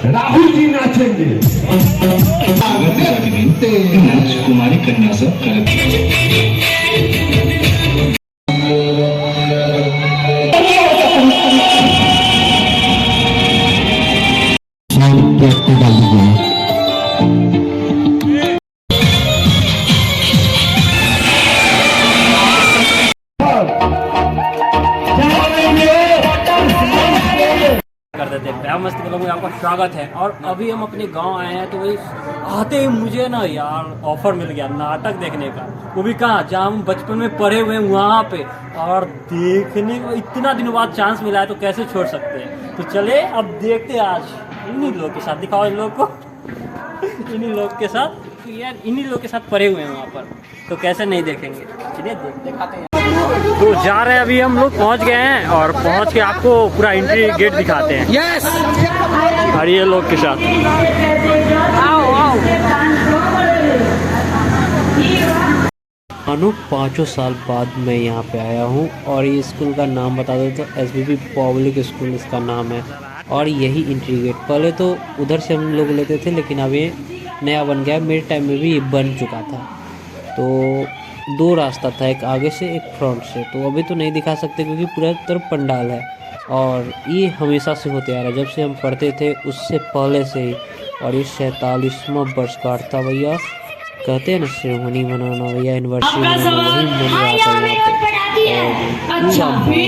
राहुल जी नाचेंगे। कुमारी कन्या से कर देते हैं। प्यार मस्ती क्लब में आपका स्वागत है। और अभी हम अपने गांव आए हैं, तो वही आते ही मुझे ना यार ऑफर मिल गया नाटक देखने का। वो भी कहाँ, जहाँ हम बचपन में पढ़े हुए हैं वहाँ पे। और देखने को इतना दिनों बाद चांस मिला है, तो कैसे छोड़ सकते हैं। तो चले अब देखते हैं आज इन्हीं लोग के साथ। दिखाओ इन लोग को इन्हीं लोग के साथ, तो यार इन्हीं लोग के साथ पढ़े हुए हैं वहाँ पर, तो कैसे नहीं देखेंगे। चलिए दिखाते हैं। तो जा रहे हैं, अभी हम लोग पहुंच गए हैं और पहुंच के आपको पूरा एंट्री गेट दिखाते हैं। यस, और ये लोग के साथ आओ आओ। मानो 5 साल बाद मैं यहाँ पे आया हूँ और ये स्कूल का नाम बता दो तो SBP पब्लिक स्कूल इसका नाम है। और यही एंट्री गेट, पहले तो उधर से हम लोग लेते थे, लेकिन अब ये नया बन गया। मेरे टाइम में भी ये बन चुका था। तो 2 रास्ता था, एक आगे से एक फ्रंट से। तो अभी तो नहीं दिखा सकते क्योंकि पूरा तरफ पंडाल है। और ये हमेशा से होते आ रहा है, जब से हम पढ़ते थे उससे पहले से ही। और ये 47वां वर्षगांठ था भैया। कहते हैं ना सेरेमनी मनाना भैया, एनिवर्सरी मनाना, वही मन रहा था यहाँ पे।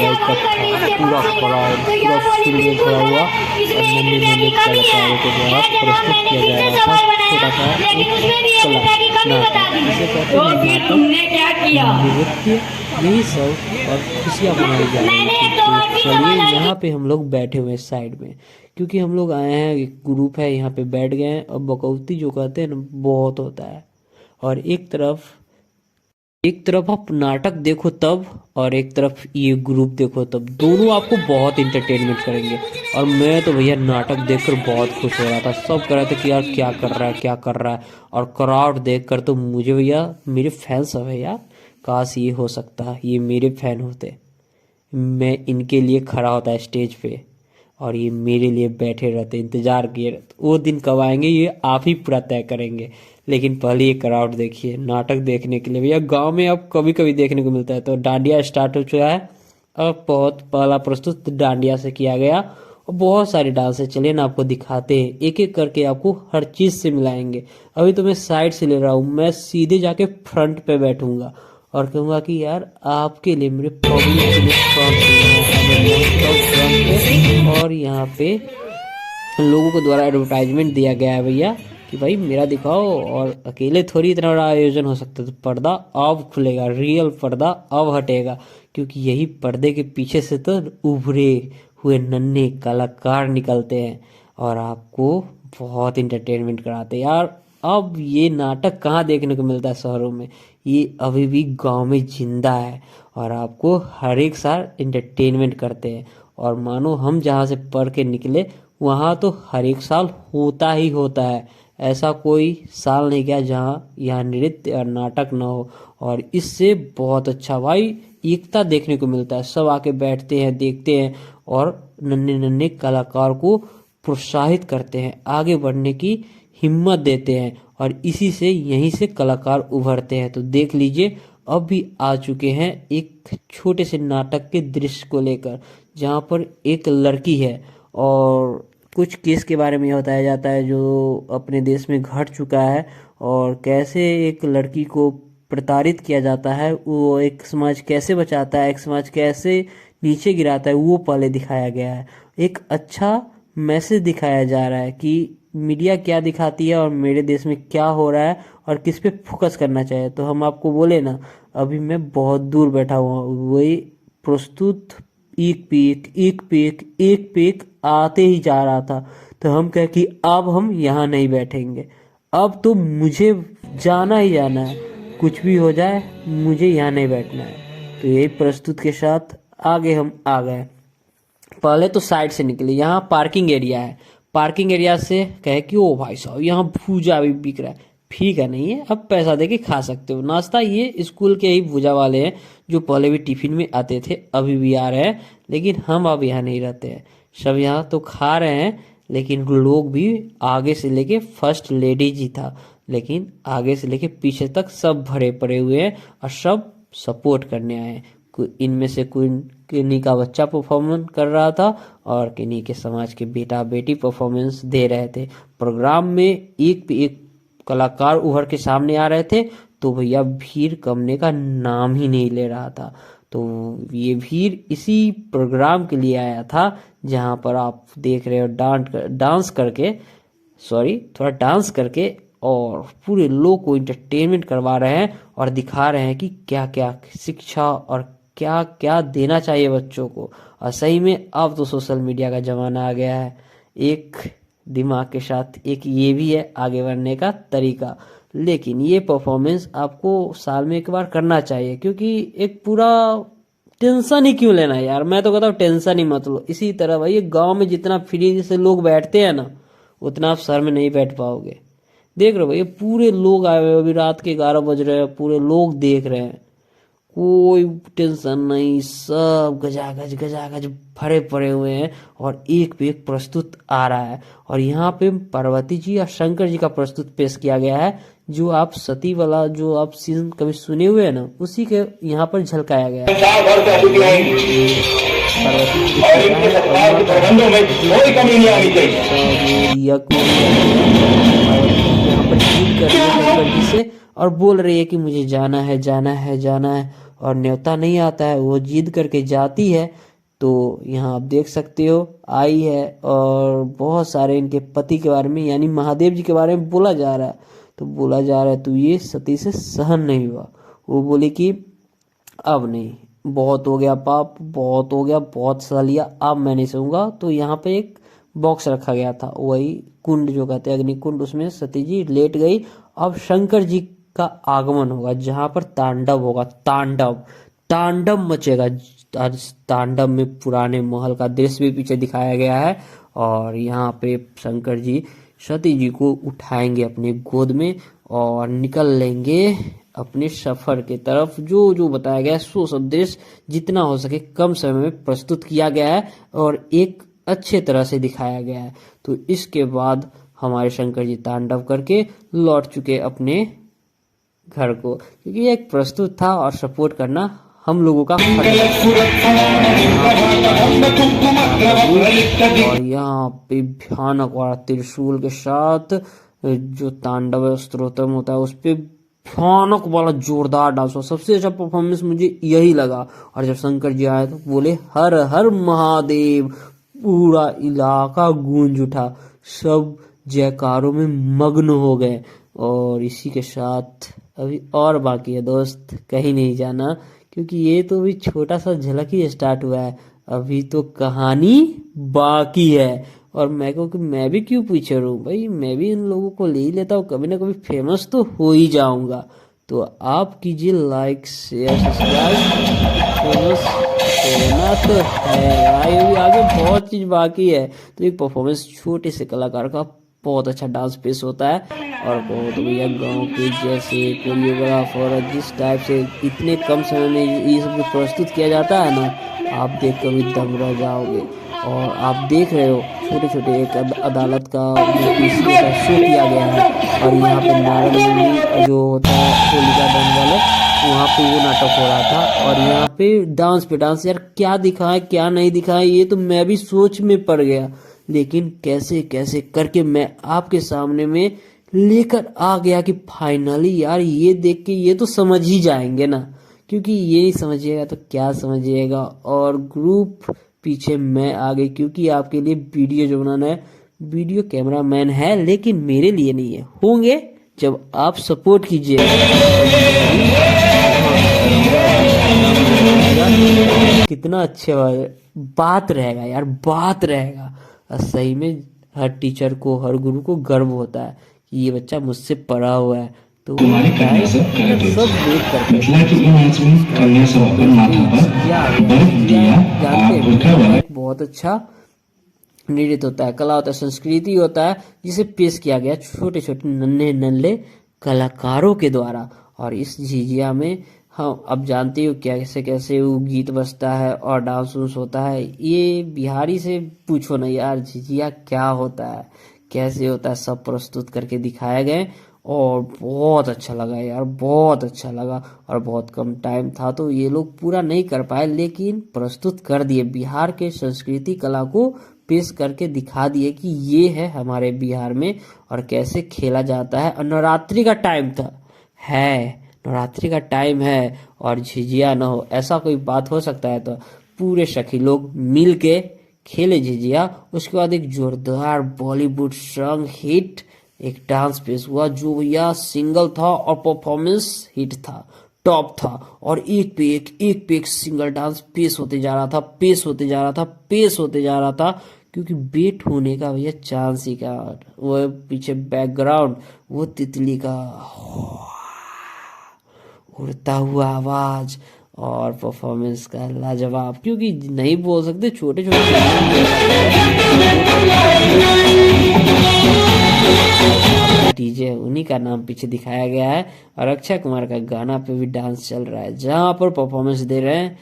और पूरा क्राउड पूरा फुल में भरा हुआ और नन्हे नन्हे कलाकारों के द्वारा प्रस्तुत किया जा रहा था छोटा सा एक कला नाटक, जिसे कहते हैं नाटक, नृत्य, यही सब। और खुशियाँ मनाई जा रही थी। तो चलिए यहाँ पे हम लोग बैठे हुए हैं साइड में, क्योंकि हम लोग आए हैं, एक ग्रुप है, यहाँ पे बैठ गए हैं। और बकौती जो कहते हैं ना बहुत होता है। और एक तरफ आप नाटक देखो तब, और एक तरफ ये ग्रुप देखो तब, दोनों आपको बहुत इंटरटेनमेंट करेंगे। और मैं तो भैया नाटक देखकर बहुत खुश हो रहा था। सब कह रहे थे कि यार क्या कर रहा है क्या कर रहा है। और क्राउड देखकर तो मुझे भैया, मेरे फैन सब है यार, काश ये हो सकता, ये मेरे फैन होते, मैं इनके लिए खड़ा होता है स्टेज पे और ये मेरे लिए बैठे रहते, इंतजार किए रहते। वो दिन कब आएंगे ये आप ही पूरा तय करेंगे। लेकिन पहले ये क्राउड देखिए नाटक देखने के लिए। भैया गांव में अब कभी कभी देखने को मिलता है। तो डांडिया स्टार्ट हो चुका है। अब बहुत पहला प्रस्तुत डांडिया से किया गया और बहुत सारे डांस है। चलिए ना आपको दिखाते हैं, एक एक करके आपको हर चीज से मिलाएंगे। अभी तो मैं साइड से ले रहा हूँ, मैं सीधे जाके फ्रंट पे बैठूंगा और कहूँगा कि यार आपके लिए, मेरे पब्लिक के लिए फ्रंट पे। और यहाँ पे लोगों के द्वारा एडवर्टाइजमेंट दिया गया है भैया कि भाई मेरा दिखाओ। और अकेले थोड़ी इतना बड़ा आयोजन हो सकता है। तो पर्दा अब खुलेगा, रियल पर्दा अब हटेगा, क्योंकि यही पर्दे के पीछे से तो उभरे हुए नन्हे कलाकार निकलते हैं और आपको बहुत इंटरटेनमेंट कराते हैं यार। अब ये नाटक कहाँ देखने को मिलता है शहरों में, ये अभी भी गांव में जिंदा है और आपको हर एक साल इंटरटेनमेंट करते हैं। और मानो हम जहाँ से पढ़ के निकले वहाँ तो हर एक साल होता ही होता है। ऐसा कोई साल नहीं गया जहाँ यहाँ नृत्य और नाटक ना हो। और इससे बहुत अच्छा भाई एकता देखने को मिलता है। सब आके बैठते हैं, देखते हैं और नन्हे नन्हे कलाकार को प्रोत्साहित करते हैं, आगे बढ़ने की हिम्मत देते हैं। और इसी से, यहीं से कलाकार उभरते हैं। तो देख लीजिए अब भी आ चुके हैं एक छोटे से नाटक के दृश्य को लेकर, जहाँ पर एक लड़की है और कुछ केस के बारे में बताया जाता है जो अपने देश में घट चुका है। और कैसे एक लड़की को प्रताड़ित किया जाता है, वो एक समाज कैसे बचाता है, एक समाज कैसे नीचे गिराता है, वो पहले दिखाया गया है। एक अच्छा मैसेज दिखाया जा रहा है कि मीडिया क्या दिखाती है और मेरे देश में क्या हो रहा है और किस पे फोकस करना चाहिए। तो हम आपको बोले ना, अभी मैं बहुत दूर बैठा हुआ हूँ, वही प्रस्तुत एक पे एक आते ही जा रहा था। तो हम कहे कि अब हम यहाँ नहीं बैठेंगे, अब तो मुझे जाना ही जाना है, कुछ भी हो जाए मुझे यहाँ नहीं बैठना है। तो यही प्रस्तुत के साथ आगे हम आ गए। पहले तो साइड से निकले, यहाँ पार्किंग एरिया है। पार्किंग एरिया से कहे कि ओ भाई साहब यहाँ भूजा भी बिक रहा है। ठीक है, नहीं है, अब पैसा दे के खा सकते हो नाश्ता। ये स्कूल के ही भूजा वाले हैं जो पहले भी टिफिन में आते थे, अभी भी आ रहे हैं, लेकिन हम अब यहाँ नहीं रहते हैं। सब यहाँ तो खा रहे हैं, लेकिन लोग भी आगे से लेके फर्स्ट लेडी जी था, लेकिन आगे से लेके पीछे तक सब भरे पड़े हुए हैं और सब सपोर्ट करने आए हैं। इनमें से कोई किन्हीं का बच्चा परफॉर्मेंस कर रहा था और किन्हीं के समाज के बेटा बेटी परफॉर्मेंस दे रहे थे। प्रोग्राम में एक पे एक कलाकार उभर के सामने आ रहे थे, तो भैया भीड़ कमने का नाम ही नहीं ले रहा था। तो ये भीड़ इसी प्रोग्राम के लिए आया था जहां पर आप देख रहे हो डांस करके और पूरे लोग को इंटरटेनमेंट करवा रहे हैं और दिखा रहे हैं कि क्या क्या शिक्षा और क्या क्या देना चाहिए बच्चों को। और सही में अब तो सोशल मीडिया का ज़माना आ गया है, एक दिमाग के साथ एक ये भी है आगे बढ़ने का तरीका। लेकिन ये परफॉर्मेंस आपको साल में एक बार करना चाहिए, क्योंकि एक पूरा टेंशन ही क्यों लेना यार, मैं तो कहता हूँ टेंशन ही मत लो। इसी तरह भाई गांव में जितना फ्री से लोग बैठते हैं ना, उतना आप शहर में नहीं बैठ पाओगे। देख रहे हो भाई पूरे लोग आए हुए, अभी रात के 11 बज रहे हैं, पूरे लोग देख रहे हैं, कोई टेंशन नहीं, सब गजागज भरे पड़े हुए हैं और एक पे एक प्रस्तुत आ रहा है। और यहाँ पे पार्वती जी और शंकर जी का प्रस्तुत पेश किया गया है, जो आप सती वाला जो आप सीन कभी सुने हुए हैं ना, उसी के यहाँ पर झलकाया गया है। पार्वती जी यहाँ पर जीत कर रही है शंकर जी से और बोल रही है कि मुझे जाना है जाना है जाना है, और न्योता नहीं आता है, वो जिद करके जाती है। तो यहाँ आप देख सकते हो आई है और बहुत सारे इनके पति के बारे में यानी महादेव जी के बारे में बोला जा रहा है। तो बोला जा रहा है तो ये सती से सहन नहीं हुआ, वो बोली कि अब नहीं, बहुत हो गया पाप, बहुत हो गया, बहुत सह लिया, अब मैं नहीं सहूंगा। तो यहाँ पे एक बॉक्स रखा गया था, वही कुंड जो कहते हैं अग्निकुंड, उसमें सती जी लेट गई। अब शंकर जी का आगमन होगा जहां पर तांडव होगा, तांडव मचेगा। तांडव में पुराने महल का दृश्य भी पीछे दिखाया गया है और यहाँ पे शंकर जी सती जी को उठाएंगे अपने गोद में और निकल लेंगे अपने सफर के तरफ। जो जो बताया गया है सो सब दृश्य जितना हो सके कम समय में प्रस्तुत किया गया है और एक अच्छे तरह से दिखाया गया है। तो इसके बाद हमारे शंकर जी तांडव करके लौट चुके अपने घर को, क्योंकि ये एक प्रस्तुत था और सपोर्ट करना हम लोगों का फर्ज है। और यहाँ पे भयानक और त्रिशूल के साथ जो तांडव स्तोत्रम होता है उस पे भयानक वाला जोरदार डांस हुआ। सबसे अच्छा परफॉर्मेंस मुझे यही लगा। और जब शंकर जी आए तो बोले हर हर महादेव, पूरा इलाका गूंज उठा, सब जयकारों में मग्न हो गए। और इसी के साथ अभी और बाकी है दोस्त, कहीं नहीं जाना, क्योंकि ये तो अभी छोटा सा झलक ही स्टार्ट हुआ है, अभी तो कहानी बाकी है। और मैं कहूँ कि मैं भी क्यों पीछे रहूं भाई, मैं भी इन लोगों को ले ही लेता हूँ, कभी ना कभी फेमस तो हो ही जाऊंगा। तो आप कीजिए लाइक शेयर सब्सक्राइब, फेमस होना तो है भाई, अभी आगे बहुत चीज बाकी है। तो एक परफॉर्मेंस छोटे से कलाकार का बहुत अच्छा डांस पेश होता है और बहुत भैया गाँव के जैसे कोरियोग्राफर जिस टाइप से इतने कम समय में ये सब जो प्रस्तुत किया जाता है ना, आप देख कर भी दम रह जाओगे। और आप देख रहे हो छोटे छोटे एक अदालत का शो किया गया है और यहाँ पे नारद मुनि जो होता है होलिका दहन वाला, वहाँ पे वो नाटक हो रहा था। और यहाँ पे डांस यार क्या दिखाए क्या नहीं दिखाए ये तो मैं भी सोच में पड़ गया, लेकिन कैसे कैसे करके मैं आपके सामने में लेकर आ गया कि फाइनली यार ये देख के ये तो समझ ही जाएंगे ना, क्योंकि ये नहीं समझिएगा तो क्या समझिएगा। और ग्रुप पीछे मैं आ गई, क्योंकि आपके लिए वीडियो जो बनाना है, वीडियो कैमरा मैन है लेकिन मेरे लिए नहीं है, होंगे जब आप सपोर्ट कीजिएगा। कितना अच्छा बात रहेगा यार, बात रहेगा। सही में हर टीचर को हर गुरु को गर्व होता है कि ये बच्चा मुझसे पढ़ा हुआ है। तो कुमारी कन्या सब कर मिथिला की इन आंच में कन्या सब अपन माथा पर बर्फ दिया आप उठा वाला बहुत अच्छा नृत्य होता है, कला होता है, संस्कृति होता है, जिसे पेश किया गया छोटे छोटे नन्हे नन्हे कलाकारों के द्वारा। और इस झिझिया में हाँ, अब जानते हो कैसे कैसे वो गीत बजता है और डांस उन्स होता है। ये बिहारी से पूछो ना यार, झिझिया क्या होता है, कैसे होता है, सब प्रस्तुत करके दिखाए गए और बहुत अच्छा लगा यार, बहुत अच्छा लगा। और बहुत कम टाइम था तो ये लोग पूरा नहीं कर पाए, लेकिन प्रस्तुत कर दिए, बिहार के संस्कृति कला को पेश करके दिखा दिए कि ये है हमारे बिहार में और कैसे खेला जाता है। और नवरात्रि का टाइम था, है नवरात्रि का टाइम है और झिझिया ना हो, ऐसा कोई बात हो सकता है? तो पूरे सखी लोग मिल के खेले झिझिया। उसके बाद एक जोरदार बॉलीवुड सॉन्ग हिट, एक डांस पेश हुआ जो भैया सिंगल था और परफॉर्मेंस हिट था, टॉप था। और एक पे एक सिंगल डांस पेश होते जा रहा था, पेश होते जा रहा था, पेश होते जा रहा था, क्योंकि बेट होने का भैया चांस ही का। वो पीछे बैकग्राउंड, वो तितली का उड़ता हुआ आवाज और परफॉर्मेंस का लाजवाब, क्योंकि नहीं बोल सकते, छोटे छोटे डीजे उन्हीं का नाम पीछे दिखाया गया है। और अक्षय कुमार का गाना पे भी डांस चल रहा है, जहां पर परफॉर्मेंस दे रहे हैं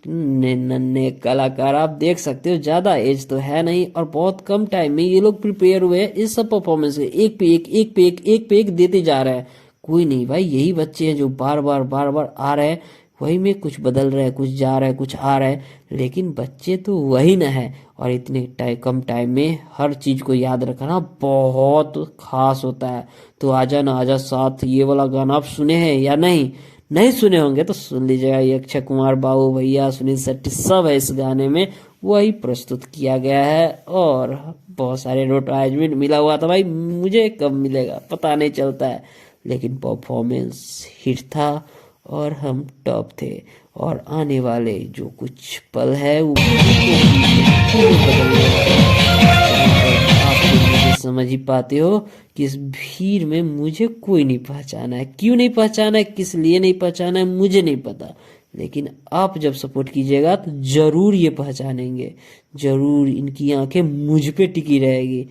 नन्हे कलाकार। आप देख सकते हो, ज्यादा एज तो है नहीं और बहुत कम टाइम में ये लोग प्रिपेयर हुए हैं इस सब परफॉर्मेंस के। एक पे एक, एक पे एक, एक पे एक देते जा रहे हैं। कोई नहीं भाई, यही बच्चे हैं जो बार बार आ रहे हैं, वही में कुछ बदल रहे हैं, कुछ जा रहे हैं, कुछ आ रहे हैं, लेकिन बच्चे तो वही ना है। और इतने कम टाइम में हर चीज को याद रखना बहुत खास होता है। तो आजा ना आजा साथ, ये वाला गाना आप सुने हैं या नहीं? नहीं सुने होंगे तो सुन लीजिएगा। ये अक्षय कुमार, बाबू भैया, सुनील शेट्टी सब है इस गाने में, वही प्रस्तुत किया गया है। और बहुत सारे एडवर्टाइजमेंट मिला हुआ था भाई, मुझे कब मिलेगा पता नहीं चलता है, लेकिन परफॉर्मेंस हिट था और हम टॉप थे। और आने वाले जो कुछ पल है वो आप मुझे समझ ही पाते हो कि इस भीड़ में मुझे कोई नहीं पहचाना है। क्यों नहीं पहचाना है, किस लिए नहीं पहचाना है, मुझे नहीं पता, लेकिन आप जब सपोर्ट कीजिएगा तो जरूर ये पहचानेंगे, जरूर इनकी आंखें मुझ पे टिकी रहेगी,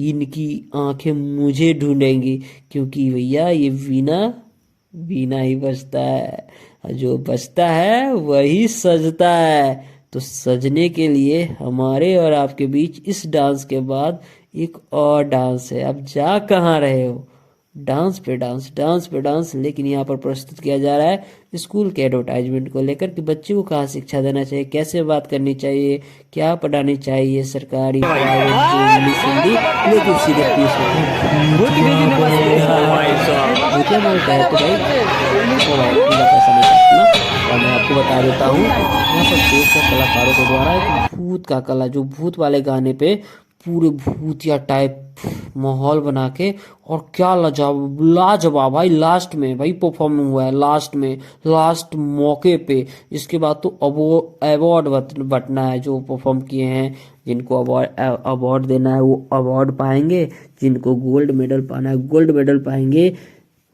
इनकी आंखें मुझे ढूंढेंगी, क्योंकि भैया ये वीणा वीणा ही बजता है, जो बजता है वही सजता है। तो सजने के लिए हमारे और आपके बीच इस डांस के बाद एक और डांस है। अब जा कहाँ रहे हो, डांस पे डांस, डांस पे डांस। लेकिन यहाँ पर प्रस्तुत किया जा रहा है स्कूल के एडवर्टाइजमेंट को लेकर कि बच्चे को कहाँ शिक्षा देना चाहिए, कैसे बात करनी चाहिए, क्या पढ़ानी चाहिए, सरकारी प्राइवेट इंग्लिश हिंदी, लेकिन सीधे पीस पैसा नहीं काटना। और मैं आपको बता देता हूँ, यहाँ पर पेश है कलाकारों के द्वारा एक भूत का कला, जो भूत वाले गाने पे पूरे भूतिया टाइप माहौल बना के, और क्या लाजवाब भाई, लास्ट में भाई परफॉर्म हुआ है, लास्ट में, लास्ट मौके पे। इसके बाद तो अवार्ड बंटना है, जो परफॉर्म किए हैं जिनको अवार्ड देना है वो अवार्ड पाएंगे, जिनको गोल्ड मेडल पाना है गोल्ड मेडल पाएंगे।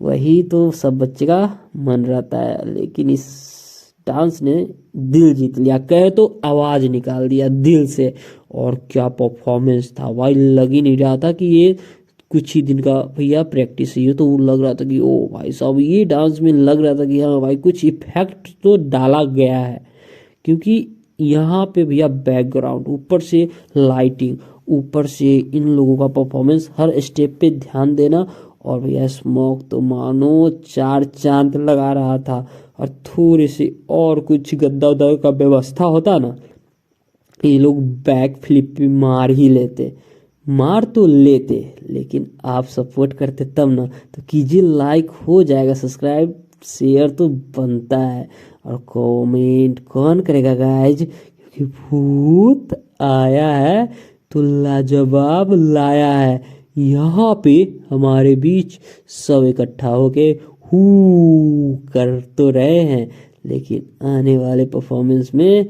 वही तो सब बच्चे का मन रहता है, लेकिन इस डांस ने दिल जीत लिया, कहे तो आवाज निकाल दिया दिल से। और क्या परफॉर्मेंस था भाई, लग ही नहीं रहा था कि ये कुछ ही दिन का भैया प्रैक्टिस ही है, तो लग रहा था कि ओ भाई साहब, ये डांस में लग रहा था कि हाँ भाई कुछ इफेक्ट तो डाला गया है। क्योंकि यहाँ पे भैया बैकग्राउंड, ऊपर से लाइटिंग, ऊपर से इन लोगों का परफॉर्मेंस, हर स्टेप पे ध्यान देना। और भैया स्मोक तो मानो 4 चांद लगा रहा था। और थोड़े से और कुछ गद्दा उद्दा का व्यवस्था होता ना, ये लोग बैक फ्लिप भी मार ही लेते, मार तो लेते, लेकिन आप सपोर्ट करते तब ना। तो कीजिए, लाइक हो जाएगा, सब्सक्राइब शेयर तो बनता है, और कमेंट कौन करेगा गाइज, क्योंकि भूत आया है तो लाजवाब लाया है। यहाँ पे हमारे बीच सब इकट्ठा होके हू कर तो रहे हैं, लेकिन आने वाले परफॉर्मेंस में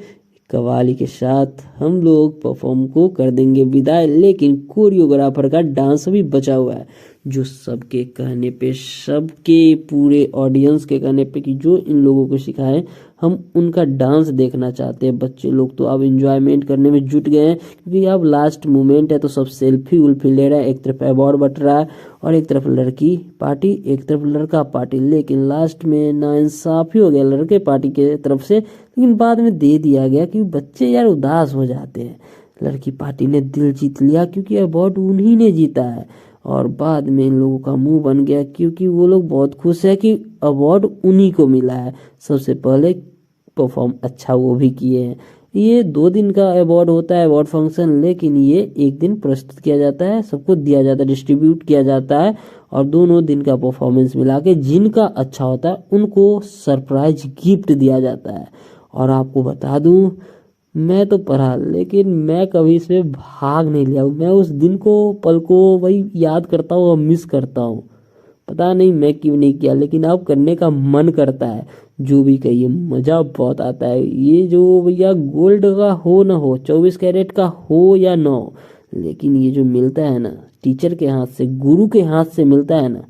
कवाली के साथ हम लोग परफॉर्म को कर देंगे विदाई। लेकिन कोरियोग्राफर का डांस भी बचा हुआ है, जो सबके कहने पे, सबके पूरे ऑडियंस के कहने पे कि जो इन लोगों को सिखाएं, हम उनका डांस देखना चाहते हैं। बच्चे लोग तो अब इंजॉयमेंट करने में जुट गए हैं, क्योंकि अब लास्ट मोमेंट है तो सब सेल्फी उल्फी ले रहे हैं। एक तरफ अवार्ड बट रहा है और एक तरफ लड़की पार्टी, एक तरफ लड़का पार्टी। लेकिन लास्ट में नाइंसाफी हो गया लड़के पार्टी के तरफ से, लेकिन बाद में दे दिया गया कि बच्चे यार उदास हो जाते हैं। लड़की पार्टी ने दिल जीत लिया क्योंकि अवार्ड उन्हीं ने जीता है, और बाद में इन लोगों का मुंह बन गया क्योंकि वो लोग बहुत खुश है कि अवार्ड उन्हीं को मिला है। सबसे पहले परफॉर्म अच्छा वो भी किए हैं। ये 2 दिन का अवार्ड होता है, अवार्ड फंक्शन, लेकिन ये एक दिन प्रस्तुत किया जाता है, सबको दिया जाता है, डिस्ट्रीब्यूट किया जाता है, और दोनों दिन का परफॉर्मेंस मिला के जिनका अच्छा होता है उनको सरप्राइज गिफ्ट दिया जाता है। और आपको बता दूं, मैं तो पढ़ा लेकिन मैं कभी इसमें भाग नहीं लिया हूँ। मैं उस दिन को, पल को वही याद करता हूँ और मिस करता हूँ। पता नहीं मैं क्यों नहीं किया, लेकिन अब करने का मन करता है। जो भी कहिए, मज़ा बहुत आता है। ये जो भैया गोल्ड का हो ना हो, 24 कैरेट का हो या ना हो, लेकिन ये जो मिलता है ना टीचर के हाथ से, गुरु के हाथ से मिलता है ना,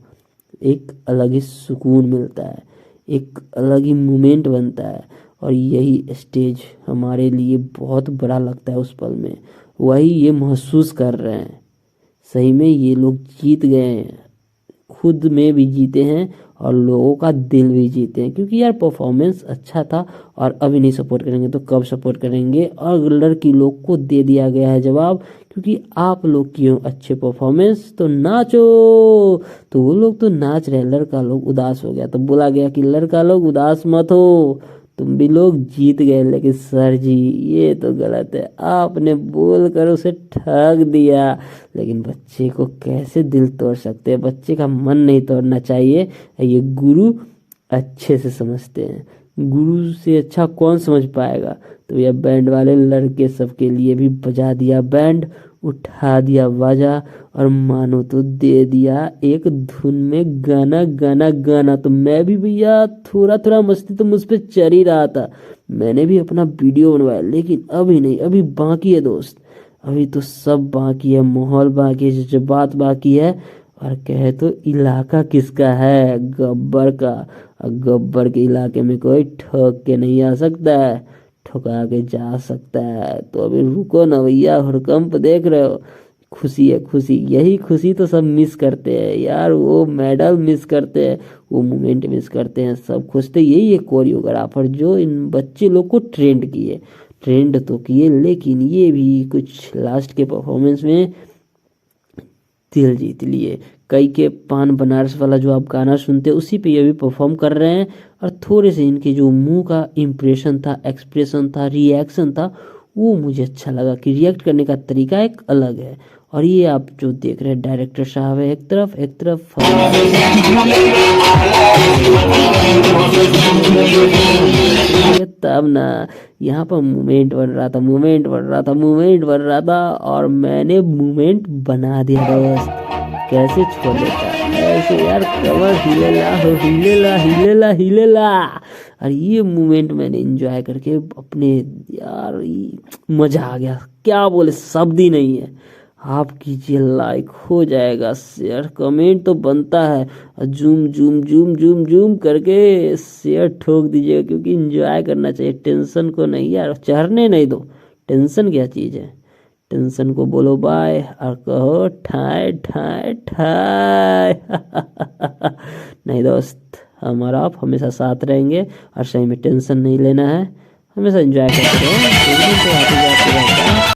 एक अलग ही सुकून मिलता है, एक अलग ही मोमेंट बनता है। और यही स्टेज हमारे लिए बहुत बड़ा लगता है उस पल में। वही ये महसूस कर रहे हैं, सही में ये लोग जीत गए हैं, खुद में भी जीते हैं और लोगों का दिल भी जीते हैं। क्योंकि यार परफॉर्मेंस अच्छा था, और अभी नहीं सपोर्ट करेंगे तो कब सपोर्ट करेंगे। और लड़की लोग को दे दिया गया है जवाब, क्योंकि आप लोग किए हो अच्छे परफॉर्मेंस तो नाचो। तो वो लोग तो नाच रहे, लड़का लोग उदास हो गया तो बोला गया कि लड़का लोग उदास मत हो, तुम भी लोग जीत गए। लेकिन सर जी ये तो गलत है, आपने बोल कर उसे ठग दिया। लेकिन बच्चे को कैसे दिल तोड़ सकते हैं, बच्चे का मन नहीं तोड़ना चाहिए। ये गुरु अच्छे से समझते हैं, गुरु से अच्छा कौन समझ पाएगा। तो यह बैंड वाले लड़के सबके लिए भी बजा दिया बैंड, उठा दिया बाजा, और मानो तो दे दिया एक धुन में गाना गाना गाना। तो मैं भी भैया थोड़ा थोड़ा मस्ती तो मुझ पे चल ही रहा था, मैंने भी अपना वीडियो बनवाया, लेकिन अभी नहीं, अभी बाकी है दोस्त, अभी तो सब बाकी है, माहौल बाकी है, जज्बात बाकी है। और कहे तो इलाका किसका है, गब्बर का। और गब्बर के इलाके में कोई ठोक के नहीं आ सकता है, ठुका के जा सकता है। तो अभी रुको ना भैया, हड़कंप देख रहे हो, खुशी है खुशी, यही खुशी तो सब मिस करते हैं यार। वो मेडल मिस करते हैं, वो मोमेंट मिस करते हैं, सब खुश थे। यही है कोरियोग्राफर जो इन बच्चे लोग को ट्रेंड तो किए, लेकिन ये भी कुछ लास्ट के परफॉर्मेंस में दिल जीत लिए। कई के पान बनारस वाला जो आप गाना सुनते हैं उसी पे ये भी परफॉर्म कर रहे हैं। और थोड़े से इनके जो मुंह का इम्प्रेशन था, एक्सप्रेशन था, रिएक्शन था, वो मुझे अच्छा लगा कि रिएक्ट करने का तरीका एक अलग है। और ये आप जो देख रहे हैं डायरेक्टर साहब है एक तरफ तब ना यहाँ पर मूवमेंट बन रहा था और मैंने मूवमेंट बना दिया दोस्त। कैसे छोड़ देता ऐसे यार, कमर हिलेला। और ये मूवमेंट मैंने एंजॉय करके अपने यार मजा आ गया, क्या बोले, शब्द ही नहीं है। आप कीजिए, लाइक हो जाएगा, शेयर कमेंट तो बनता है, और जूम करके शेयर ठोक दीजिएगा, क्योंकि एंजॉय करना चाहिए, टेंशन को नहीं यार चढ़ने नहीं दो। टेंशन क्या चीज़ है, टेंशन को बोलो बाय और कहो ठाए नहीं दोस्त, हमारा आप हमेशा साथ रहेंगे और सही में टेंशन नहीं लेना है, हमेशा एंजॉय करते रहो।